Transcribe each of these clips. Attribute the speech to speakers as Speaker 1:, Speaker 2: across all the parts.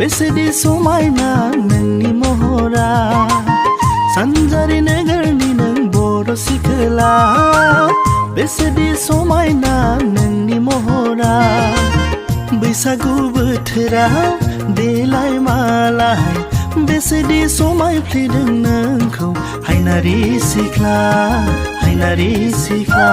Speaker 1: बेसेदि समायना नोंनि महरा सानजारि नोगोरनि नों बर' सिखोला बेसेदि समायना नोंनि महरा बैसागु बोथोराव देलाय मालाय बेसेदि समायफ्लेदों नोंखौ हायनारि सिख्ला हायनारि सिख्ला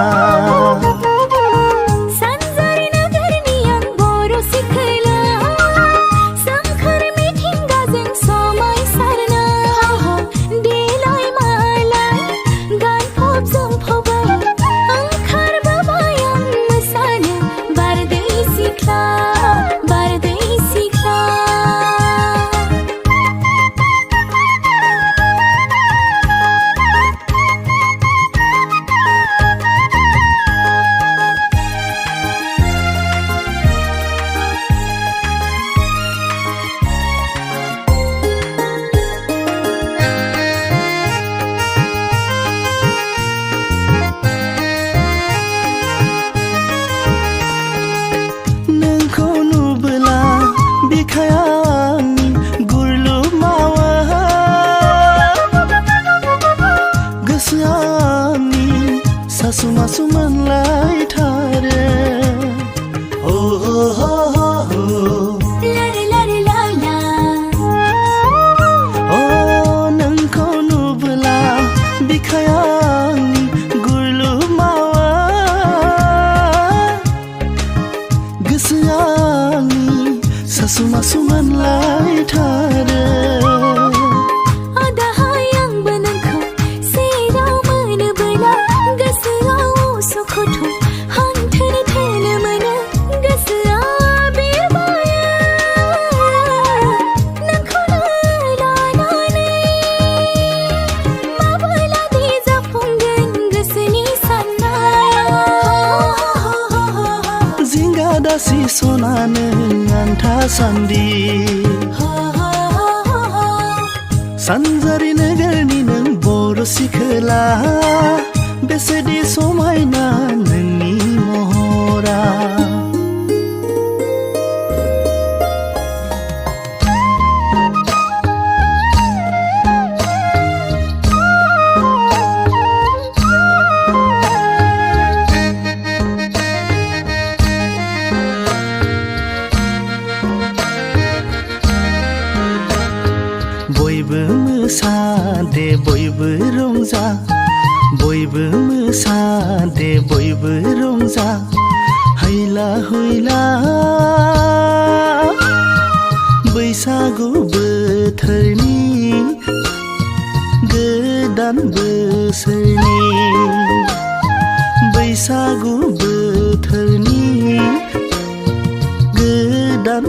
Speaker 1: सानजारि नोगोरनि नों बर' सिखोला बेसेदि समायना नोंनि महरा मोसादे बयबो रंजा बयबो मोसादे बयबो रंजा हैला हुइला बैसागु बोथोरनि गोदान बोसोरनि बैसागु बोथोरनि गोदान